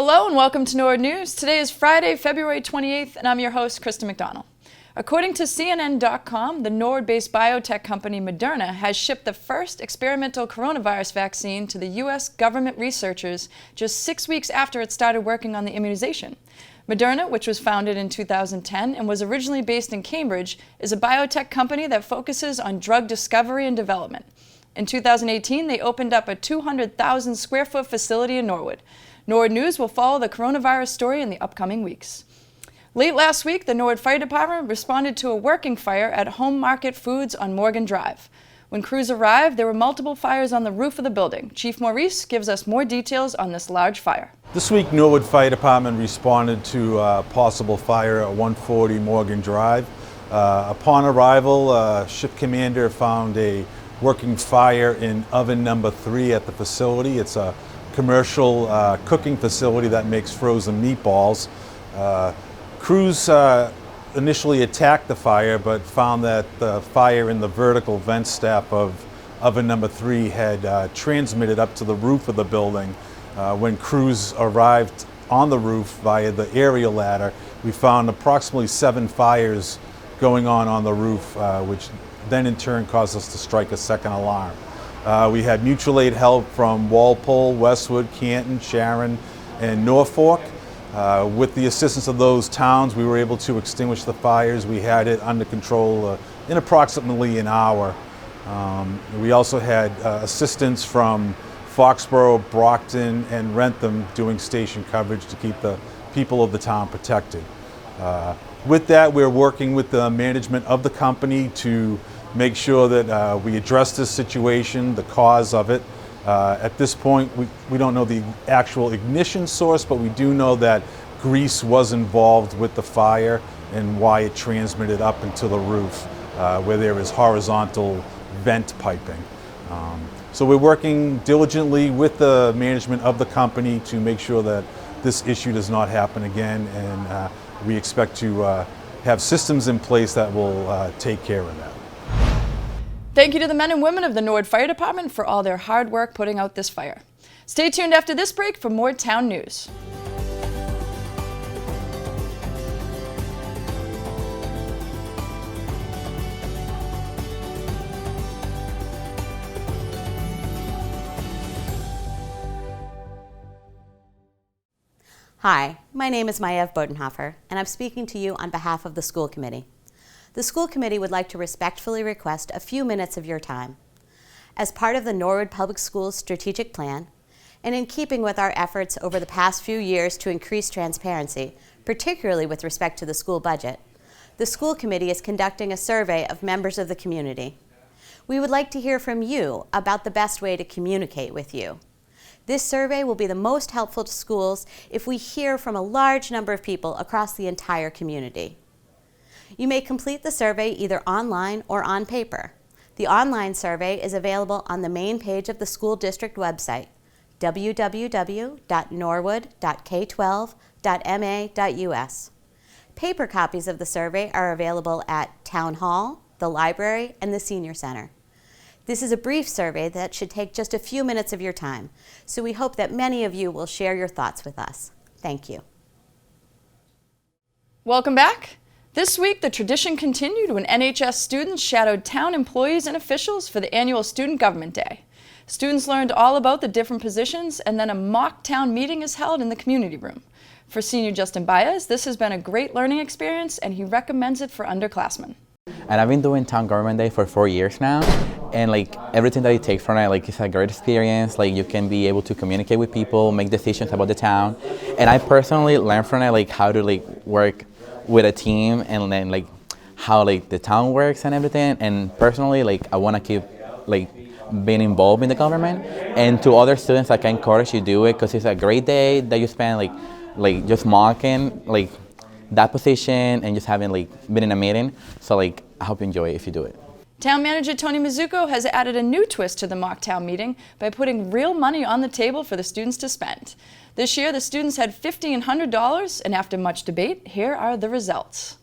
Hello and welcome to Norwood News. Today is Friday, February 28th, and I'm your host, Krista McDonald. According to CNN.com, the Norwood-based biotech company Moderna has shipped the first experimental coronavirus vaccine to the U.S. government researchers just 6 weeks after it started working on the immunization. Moderna, which was founded in 2010 and was originally based in Cambridge, is a biotech company that focuses on drug discovery and development. In 2018, they opened up a 200,000 square foot facility in Norwood. Norwood News will follow the coronavirus story in the upcoming weeks. Late last week, the Norwood Fire Department responded to a working fire at Home Market Foods on Morgan Drive. When crews arrived, there were multiple fires on the roof of the building. Chief Maurice gives us more details on this large fire. This week, Norwood Fire Department responded to a possible fire at 140 Morgan Drive. Upon arrival, ship commander found a working fire in oven number 3 at the facility. It's a commercial cooking facility that makes frozen meatballs. Crews initially attacked the fire, but found that the fire in the vertical vent step of oven number 3 had transmitted up to the roof of the building. When crews arrived on the roof via the aerial ladder, we found approximately 7 fires going on the roof, which then in turn caused us to strike a second alarm. We had mutual aid help from Walpole, Westwood, Canton, Sharon, and Norfolk. With the assistance of those towns, we were able to extinguish the fires. We had it under control in approximately an hour. We also had assistance from Foxborough, Brockton, and Rentham doing station coverage to keep the people of the town protected. With that, we're working with the management of the company to make sure that we address this situation, the cause of it. At this point, we don't know the actual ignition source, but we do know that grease was involved with the fire and why it transmitted up into the roof, where there is horizontal vent piping. So we're working diligently with the management of the company to make sure that this issue does not happen again, and we expect to have systems in place that will take care of that. Thank you to the men and women of the Norwood Fire Department for all their hard work putting out this fire. Stay tuned after this break for more town news. Hi, my name is Mayev Bodenhofer, and I'm speaking to you on behalf of the school committee. The school committee would like to respectfully request a few minutes of your time. As part of the Norwood Public Schools strategic plan, and in keeping with our efforts over the past few years to increase transparency, particularly with respect to the school budget, the school committee is conducting a survey of members of the community. We would like to hear from you about the best way to communicate with you. This survey will be the most helpful to schools if we hear from a large number of people across the entire community. You may complete the survey either online or on paper. The online survey is available on the main page of the school district website, www.norwood.k12.ma.us. Paper copies of the survey are available at Town Hall, the library, and the Senior Center. This is a brief survey that should take just a few minutes of your time, so we hope that many of you will share your thoughts with us. Thank you. Welcome back. This week, the tradition continued when NHS students shadowed town employees and officials for the annual Student Government Day. Students learned all about the different positions, and then a mock town meeting is held in the community room. For senior Justin Baez, this has been a great learning experience, and he recommends it for underclassmen. And I've been doing Town Government Day for 4 years now, and everything that you take from it, it's a great experience. You can be able to communicate with people, make decisions about the town, and I personally learned from it how to work with a team, and then how the town works and everything. And personally, I want to keep being involved in the government. And to other students, I encourage you to do it because it's a great day that you spend just mocking that position and just having been in a meeting. So I hope you enjoy it if you do it. Town manager Tony Mizuko has added a new twist to the mock town meeting by putting real money on the table for the students to spend. This year, the students had $50 and $100, and after much debate, here are the results.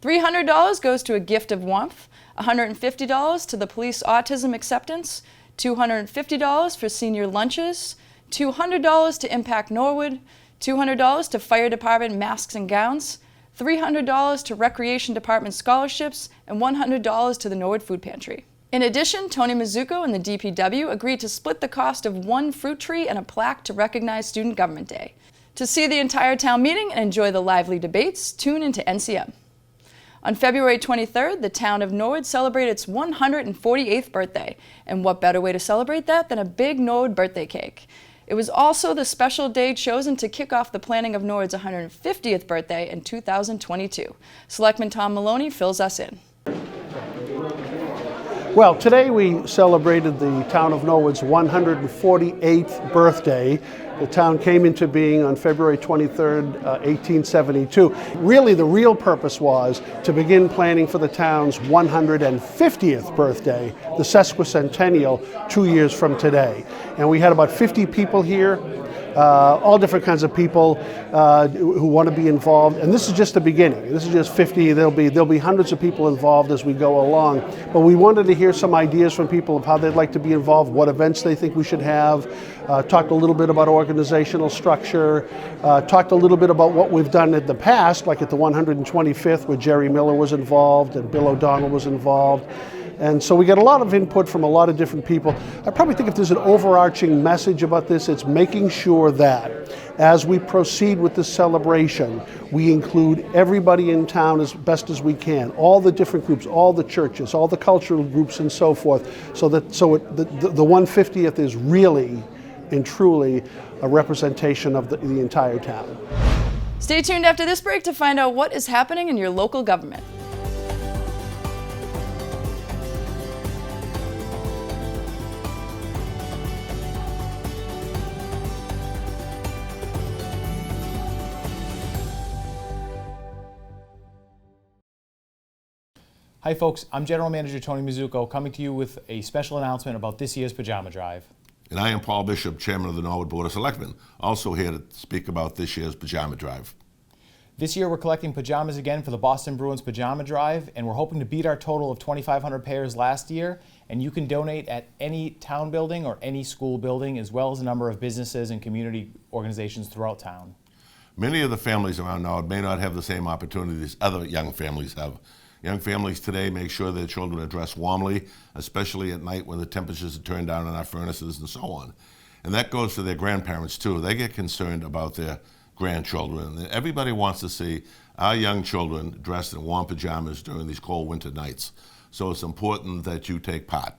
$300 goes to a gift of warmth, $150 to the police autism acceptance, $250 for senior lunches, $200 to Impact Norwood, $200 to fire department masks and gowns, $300 to recreation department scholarships, and $100 to the Norwood Food Pantry. In addition, Tony Mizuko and the DPW agreed to split the cost of one fruit tree and a plaque to recognize Student Government Day. To see the entire town meeting and enjoy the lively debates, tune into NCM. On February 23rd, the town of Norwood celebrated its 148th birthday, and what better way to celebrate that than a big Norwood birthday cake? It was also the special day chosen to kick off the planning of Norwood's 150th birthday in 2022. Selectman Tom Maloney fills us in. Well, today we celebrated the town of Norwood's 148th birthday. The town came into being on February 23rd, 1872. Really, the real purpose was to begin planning for the town's 150th birthday, the sesquicentennial, 2 years from today. And we had about 50 people here. All different kinds of people who want to be involved, and this is just the beginning. This is just 50. There'll be hundreds of people involved as we go along. But we wanted to hear some ideas from people of how they'd like to be involved, what events they think we should have. Talked a little bit about organizational structure. Talked a little bit about what we've done in the past, like at the 125th, where Jerry Miller was involved and Bill O'Donnell was involved. And so we get a lot of input from a lot of different people. I probably think if there's an overarching message about this, it's making sure that as we proceed with this celebration, we include everybody in town as best as we can, all the different groups, all the churches, all the cultural groups and so forth, so the 150th is really and truly a representation of the entire town. Stay tuned after this break to find out what is happening in your local government. Hi folks, I'm General Manager Tony Mizuko coming to you with a special announcement about this year's Pajama Drive. And I am Paul Bishop, Chairman of the Norwood Board of Selectmen, also here to speak about this year's Pajama Drive. This year we're collecting pajamas again for the Boston Bruins Pajama Drive, and we're hoping to beat our total of 2,500 pairs last year, and you can donate at any town building or any school building, as well as a number of businesses and community organizations throughout town. Many of the families around Norwood may not have the same opportunities other young families have. Young families today make sure their children are dressed warmly, especially at night when the temperatures are turned down in our furnaces and so on. And that goes for their grandparents too. They get concerned about their grandchildren. Everybody wants to see our young children dressed in warm pajamas during these cold winter nights. So it's important that you take part.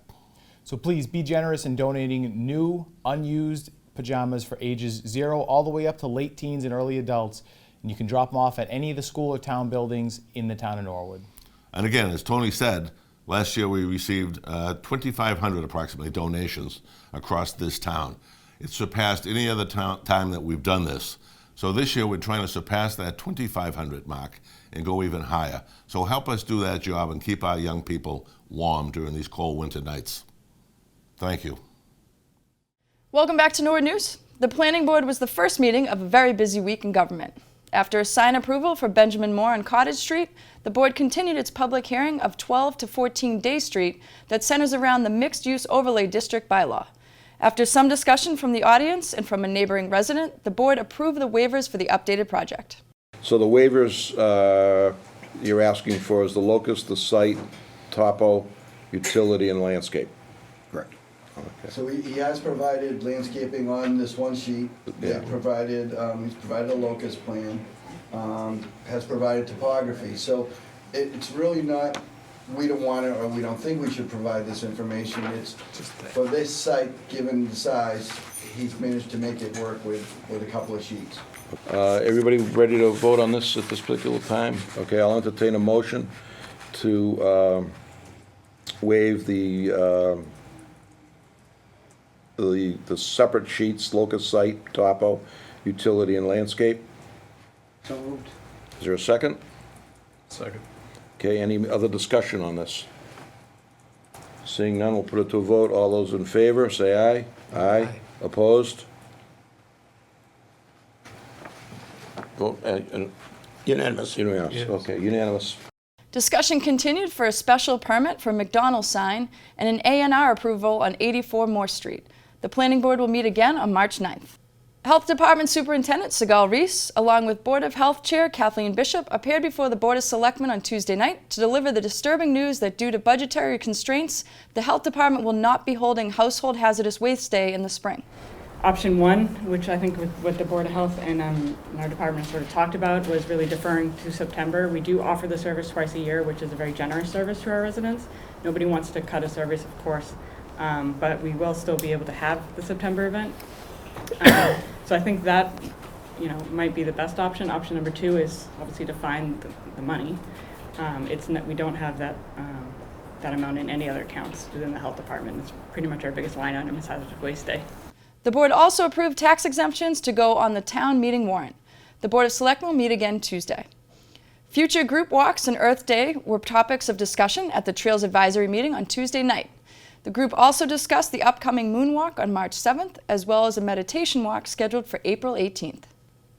So please be generous in donating new, unused pajamas for ages 0 all the way up to late teens and early adults. And you can drop them off at any of the school or town buildings in the town of Norwood. And again, as Tony said, last year we received 2,500 approximately donations across this town. It surpassed any other time that we've done this. So this year we're trying to surpass that 2,500 mark and go even higher. So help us do that job and keep our young people warm during these cold winter nights. Thank you. Welcome back to Norwood News. The Planning Board was the first meeting of a very busy week in government. After a sign approval for Benjamin Moore on Cottage Street, the board continued its public hearing of 12 to 14 Day Street that centers around the Mixed-Use Overlay District bylaw. After some discussion from the audience and from a neighboring resident, the board approved the waivers for the updated project. So the waivers you're asking for is the locus, the site, topo, utility, and landscape. Correct. Okay. So he has provided landscaping on this one sheet. Yeah. He's provided a locus plan, has provided topography. So it's really not, we don't want to, or we don't think we should provide this information. It's for this site, given the size, he's managed to make it work with a couple of sheets. Everybody ready to vote on this at this particular time? Okay, I'll entertain a motion to waive the separate sheets, locus, site, topo, utility, and landscape. So moved. Is there a second? Second. Okay, any other discussion on this? Seeing none, we'll put it to a vote. All those in favor, say aye. Aye. Opposed? Vote, unanimous. Unanimous, Yes. okay, unanimous. Discussion continued for a special permit for McDonald's sign and an A&R approval on 84 Moore Street. The Planning Board will meet again on March 9th. Health Department Superintendent Sigal Reese, along with Board of Health Chair Kathleen Bishop, appeared before the Board of Selectmen on Tuesday night to deliver the disturbing news that due to budgetary constraints, the Health Department will not be holding Household Hazardous Waste Day in the spring. Option one, which I think what the Board of Health and our department sort of talked about, was really deferring to September. We do offer the service twice a year, which is a very generous service to our residents. Nobody wants to cut a service, of course, but we will still be able to have the September event. So I think that, might be the best option. Option number two is obviously to find the money. We don't have that amount in any other accounts within the health department. It's pretty much our biggest line item is Hazardous Waste Day. The board also approved tax exemptions to go on the town meeting warrant. The Board of Selectmen will meet again Tuesday. Future group walks and Earth Day were topics of discussion at the Trails Advisory meeting on Tuesday night. The group also discussed the upcoming Moonwalk on March 7th, as well as a meditation walk scheduled for April 18th.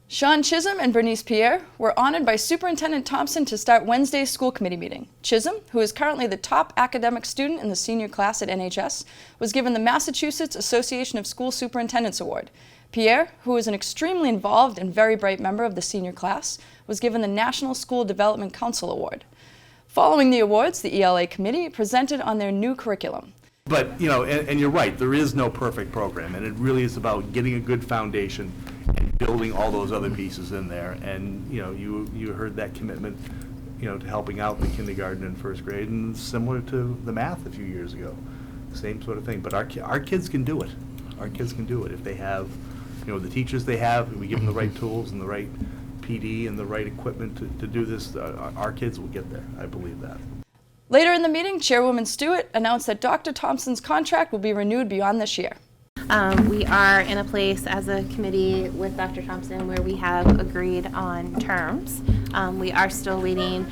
Sean Chisholm and Bernice Pierre were honored by Superintendent Thompson to start Wednesday's school committee meeting. Chisholm, who is currently the top academic student in the senior class at NHS, was given the Massachusetts Association of School Superintendents Award. Pierre, who is an extremely involved and very bright member of the senior class, was given the National School Development Council Award. Following the awards, the ELA committee presented on their new curriculum. But, and you're right, there is no perfect program, and it really is about getting a good foundation and building all those other pieces in there. And, you heard that commitment, to helping out the kindergarten and first grade, and similar to the math a few years ago, same sort of thing. But our kids can do it. Our kids can do it if they have, the teachers they have, and we give them the right tools and the right PD and the right equipment to do this. Our kids will get there. I believe that. Later in the meeting, Chairwoman Stewart announced that Dr. Thompson's contract will be renewed beyond this year. We are in a place as a committee with Dr. Thompson where we have agreed on terms. We are still waiting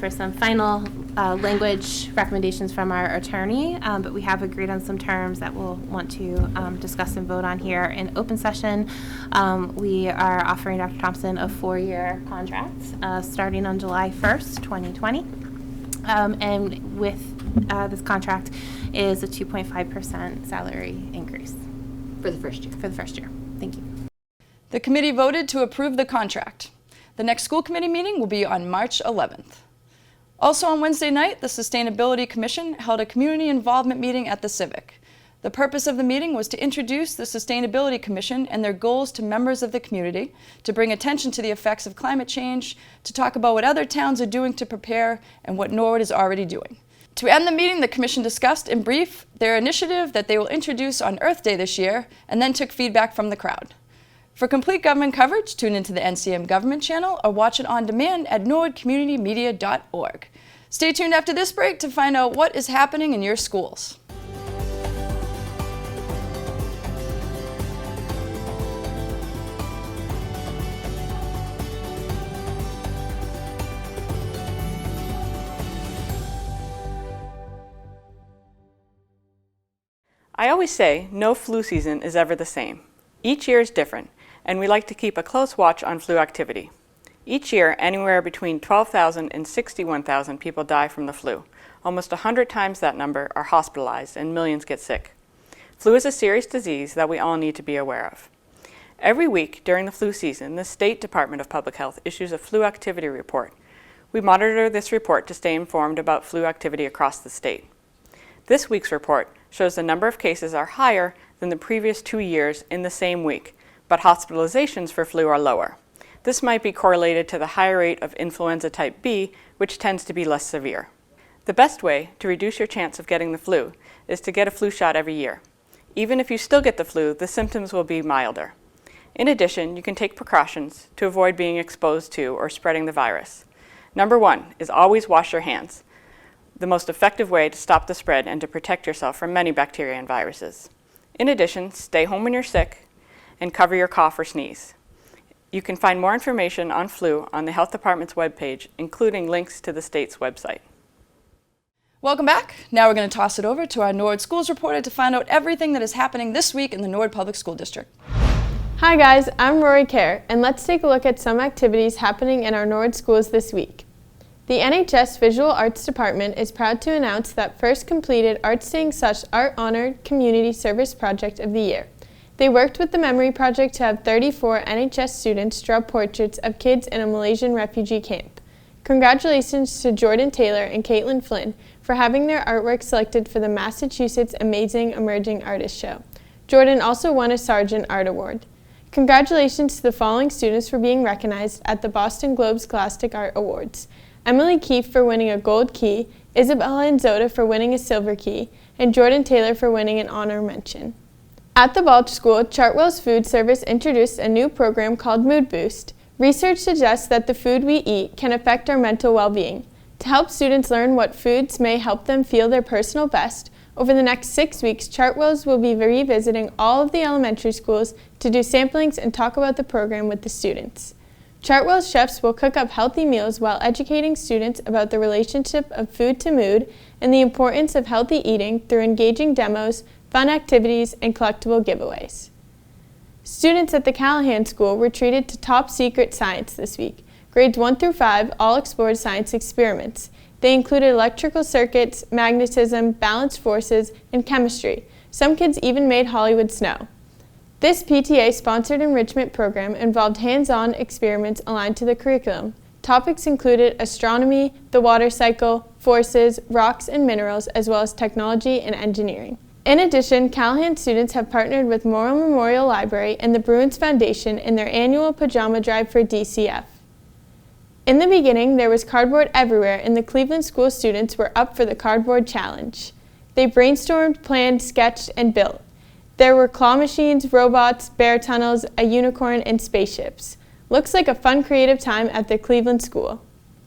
for some final language recommendations from our attorney, but we have agreed on some terms that we'll want to discuss and vote on here in open session. We are offering Dr. Thompson a 4-year contract starting on July 1st, 2020. And with this contract is a 2.5% salary increase. For the first year. For the first year. Thank you. The committee voted to approve the contract. The next school committee meeting will be on March 11th. Also on Wednesday night, the Sustainability Commission held a community involvement meeting at the Civic. The purpose of the meeting was to introduce the Sustainability Commission and their goals to members of the community, to bring attention to the effects of climate change, to talk about what other towns are doing to prepare, and what Norwood is already doing. To end the meeting, the Commission discussed in brief their initiative that they will introduce on Earth Day this year, and then took feedback from the crowd. For complete government coverage, tune into the NCM Government channel or watch it on demand at norwoodcommunitymedia.org. Stay tuned after this break to find out what is happening in your schools. I always say no flu season is ever the same. Each year is different, and we like to keep a close watch on flu activity. Each year, anywhere between 12,000 and 61,000 people die from the flu. Almost 100 times that number are hospitalized, and millions get sick. Flu is a serious disease that we all need to be aware of. Every week during the flu season, the State Department of Public Health issues a flu activity report. We monitor this report to stay informed about flu activity across the state. This week's report shows the number of cases are higher than the previous 2 years in the same week, but hospitalizations for flu are lower. This might be correlated to the higher rate of influenza type B, which tends to be less severe. The best way to reduce your chance of getting the flu is to get a flu shot every year. Even if you still get the flu, the symptoms will be milder. In addition, you can take precautions to avoid being exposed to or spreading the virus. Number 1 is always wash your hands, the most effective way to stop the spread and to protect yourself from many bacteria and viruses. In addition, stay home when you're sick and cover your cough or sneeze. You can find more information on flu on the Health Department's webpage, including links to the state's website. Welcome back. Now we're going to toss it over to our Norwood Schools reporter to find out everything that is happening this week in the Norwood Public School District. Hi guys, I'm Rory Kerr, and let's take a look at some activities happening in our Norwood schools this week. The NHS Visual Arts Department is proud to announce that first completed Arts Staying Such Art Honored Community Service Project of the Year. They worked with the Memory Project to have 34 NHS students draw portraits of kids in a Malaysian refugee camp. Congratulations to Jordan Taylor and Caitlin Flynn for having their artwork selected for the Massachusetts Amazing Emerging Artist Show. Jordan also won a Sargent Art Award. Congratulations to the following students for being recognized at the Boston Globe Scholastic Art Awards: Emily Keefe for winning a gold key, Isabella Anzota for winning a silver key, and Jordan Taylor for winning an honor mention. At the Balch School, Chartwell's Food Service introduced a new program called Mood Boost. Research suggests that the food we eat can affect our mental well-being. To help students learn what foods may help them feel their personal best, over the next 6 weeks, Chartwells will be revisiting all of the elementary schools to do samplings and talk about the program with the students. Chartwell's chefs will cook up healthy meals while educating students about the relationship of food to mood and the importance of healthy eating through engaging demos, fun activities, and collectible giveaways. Students at the Callahan School were treated to Top Secret Science this week. Grades 1 through 5 all explored science experiments. They included electrical circuits, magnetism, balanced forces, and chemistry. Some kids even made Hollywood snow. This PTA-sponsored enrichment program involved hands-on experiments aligned to the curriculum. Topics included astronomy, the water cycle, forces, rocks and minerals, as well as technology and engineering. In addition, Callahan students have partnered with Morrill Memorial Library and the Bruins Foundation in their annual pajama drive for DCF. In the beginning, there was cardboard everywhere, and the Cleveland school students were up for the cardboard challenge. They brainstormed, planned, sketched, and built. There were claw machines, robots, bear tunnels, a unicorn, and spaceships. Looks like a fun creative time at the Cleveland school.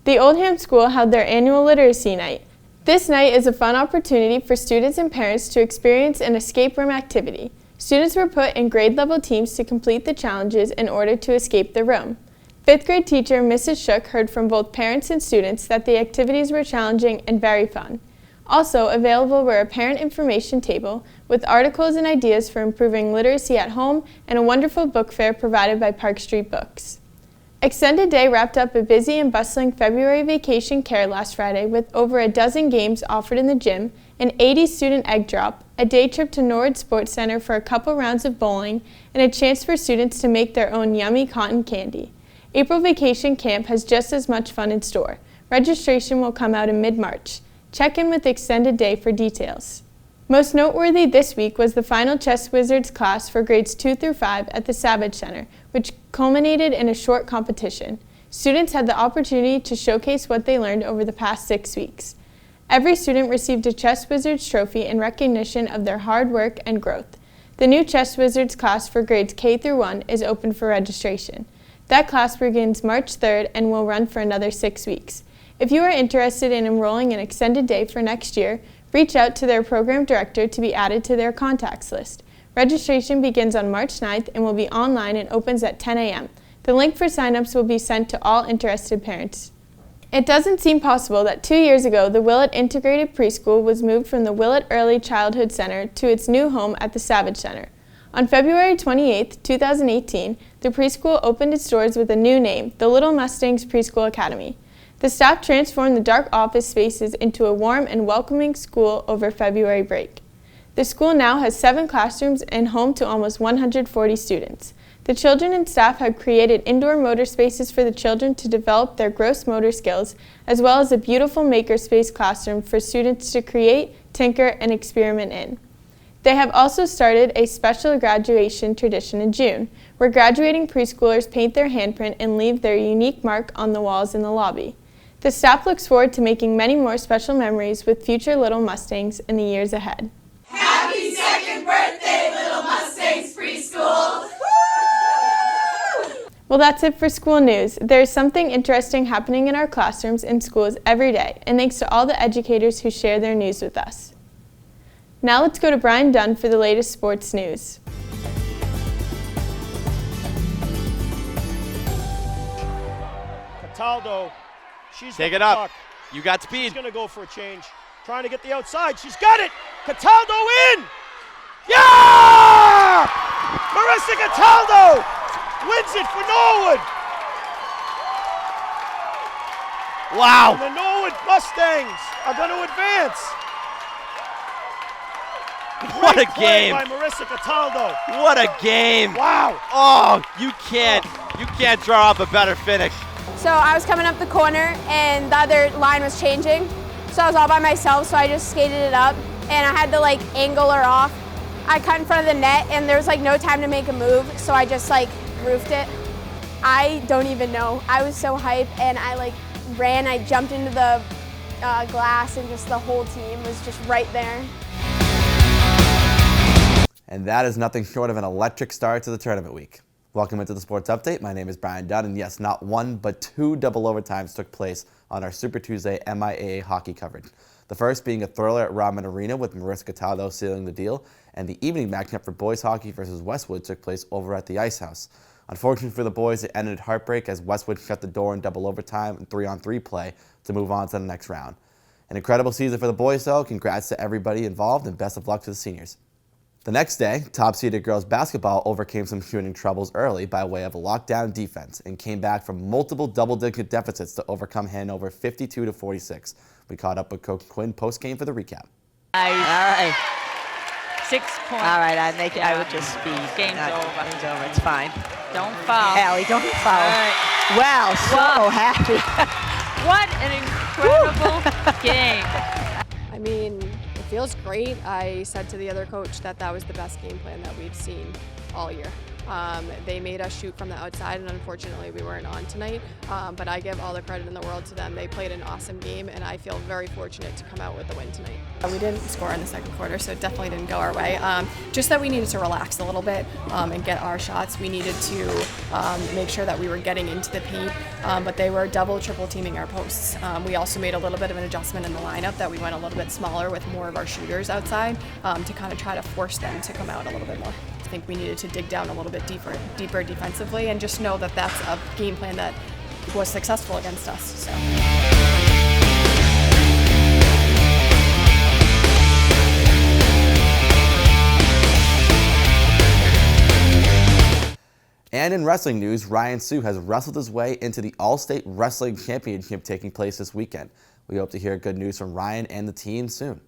The Oldham School held their annual literacy night. This night is a fun opportunity for students and parents to experience an escape room activity. Students were put in grade-level teams to complete the challenges in order to escape the room. 5th grade teacher Mrs. Shook heard from both parents and students that the activities were challenging and very fun. Also available were a parent information table with articles and ideas for improving literacy at home and a wonderful book fair provided by Park Street Books. Extended Day wrapped up a busy and bustling February vacation care last Friday with over a dozen games offered in the gym, an 80-student egg drop, a day trip to Norwood Sports Center for a couple rounds of bowling, and a chance for students to make their own yummy cotton candy. April Vacation Camp has just as much fun in store. Registration will come out in mid-March. Check in with Extended Day for details. Most noteworthy this week was the final Chess Wizards class for grades 2 through 5 at the Savage Center, which culminated in a short competition. Students had the opportunity to showcase what they learned over the past 6 weeks. Every student received a Chess Wizards trophy in recognition of their hard work and growth. The new Chess Wizards class for grades K through 1 is open for registration. That class begins March 3rd and will run for another 6 weeks. If you are interested in enrolling in Extended Day for next year, reach out to their program director to be added to their contacts list. Registration begins on March 9th and will be online and opens at 10 a.m. The link for signups will be sent to all interested parents. It doesn't seem possible that 2 years ago the Willett Integrated Preschool was moved from the Willett Early Childhood Center to its new home at the Savage Center. On February 28, 2018, the preschool opened its doors with a new name, the Little Mustangs Preschool Academy. The staff transformed the dark office spaces into a warm and welcoming school over February break. The school now has 7 classrooms and home to almost 140 students. The children and staff have created indoor motor spaces for the children to develop their gross motor skills, as well as a beautiful makerspace classroom for students to create, tinker, and experiment in. They have also started a special graduation tradition in June, where graduating preschoolers paint their handprint and leave their unique mark on the walls in the lobby. The staff looks forward to making many more special memories with future Little Mustangs in the years ahead. Happy 2nd birthday, Little Mustangs Preschool! Well, that's it for school news. There's something interesting happening in our classrooms and schools every day, and thanks to all the educators who share their news with us. Now let's go to Brian Dunn for the latest sports news. Cataldo, she's Take it up. You got speed. She's going to go for a change. Trying to get the outside. She's got it. Cataldo in. Yeah! Marissa Cataldo wins it for Norwood. Wow. And the Norwood Mustangs are going to advance. What a play game. by Marissa Cataldo. What a game. Wow. Oh, you can't draw up a better finish. So I was coming up the corner and the other line was changing. So I was all by myself, so I just skated it up and I had to like angle her off. I cut in front of the net and there was like no time to make a move, so I just like roofed it. I don't even know. I was so hyped and I like ran, I jumped into the glass and just the whole team was just right there. And that is nothing short of an electric start to the tournament week. Welcome into the Sports Update. My name is Brian Dunn, and yes, not one, but two double overtimes took place on our Super Tuesday MIAA hockey coverage. The first being a thriller at Rodman Arena with Marissa Cataldo sealing the deal, and the evening matchup for boys hockey versus Westwood took place over at the Ice House. Unfortunately for the boys, it ended heartbreak as Westwood shut the door in double overtime and 3-on-3 play to move on to the next round. An incredible season for the boys, though. Congrats to everybody involved, and best of luck to the seniors. The next day, top-seeded girls basketball overcame some shooting troubles early by way of a lockdown defense and came back from multiple double-digit deficits to overcome Hanover 52-46. We caught up with Coach Quinn post-game for the recap. All right. 6 points. All right, I would just be. Game's over. Game's over. It's fine. Don't foul. Allie, don't foul. All right. Wow, so happy. What an incredible game. I mean, it feels great. I said to the other coach that that was the best game plan that we've seen all year. They made us shoot from the outside, and unfortunately we weren't on tonight, but I give all the credit in the world to them. They played an awesome game, and I feel very fortunate to come out with the win tonight. We didn't score in the second quarter, so it definitely didn't go our way. Just that we needed to relax a little bit and get our shots. We needed to make sure that we were getting into the paint, but they were double, triple teaming our posts. We also made a little bit of an adjustment in the lineup that we went a little bit smaller with more of our shooters outside to kind of try to force them to come out a little bit more. I think we needed to dig down a little bit deeper defensively and just know that that's a game plan that was successful against us. So. And in wrestling news, Ryan Sue has wrestled his way into the All-State Wrestling Championship taking place this weekend. We hope to hear good news from Ryan and the team soon.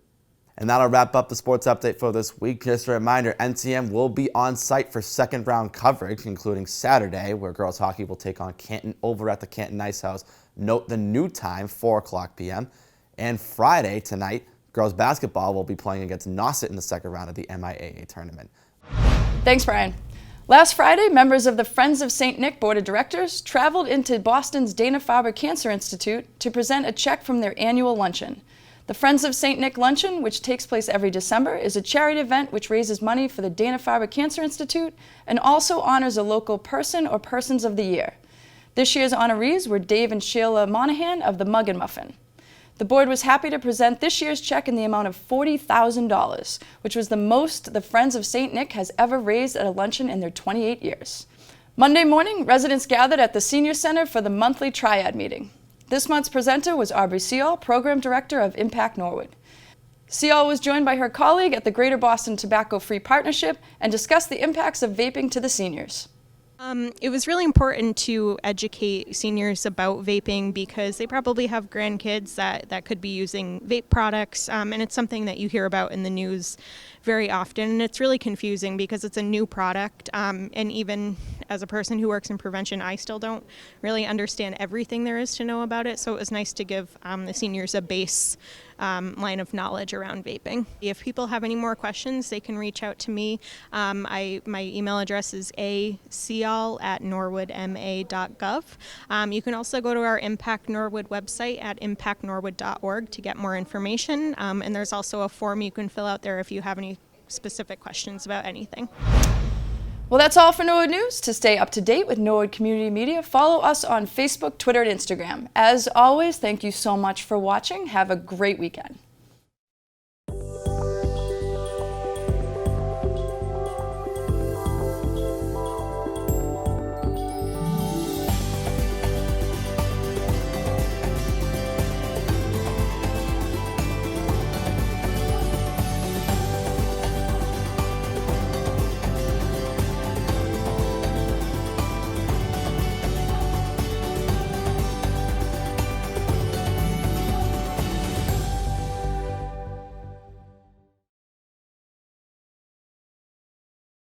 And that'll wrap up the sports update for this week. Just a reminder, NCM will be on site for second round coverage, including Saturday, where girls hockey will take on Canton over at the Canton Ice House. Note the new time, 4 o'clock p.m. And Friday, tonight, girls basketball will be playing against Nauset in the second round of the MIAA tournament. Thanks, Brian. Last Friday, members of the Friends of St. Nick Board of Directors traveled into Boston's Dana-Farber Cancer Institute to present a check from their annual luncheon. The Friends of St. Nick Luncheon, which takes place every December, is a charity event which raises money for the Dana-Farber Cancer Institute and also honors a local person or persons of the year. This year's honorees were Dave and Sheila Monahan of the Mug and Muffin. The board was happy to present this year's check in the amount of $40,000, which was the most the Friends of St. Nick has ever raised at a luncheon in their 28 years. Monday morning, residents gathered at the Senior Center for the monthly Triad meeting. This month's presenter was Aubrey Seall, Program Director of Impact Norwood. Seall was joined by her colleague at the Greater Boston Tobacco Free Partnership and discussed the impacts of vaping to the seniors. It was really important to educate seniors about vaping because they probably have grandkids that could be using vape products, and it's something that you hear about in the news very often, and it's really confusing because it's a new product, and even as a person who works in prevention, I still don't really understand everything there is to know about it, so it was nice to give the seniors a base line of knowledge around vaping. If people have any more questions, they can reach out to me. My email address is aceall@norwoodma.gov. You can also go to our Impact Norwood website at impactnorwood.org to get more information, and there's also a form you can fill out there if you have any specific questions about anything. Well, that's all for Norwood News. To stay up to date with Norwood Community Media, follow us on Facebook, Twitter, and Instagram. As always, thank you so much for watching. Have a great weekend.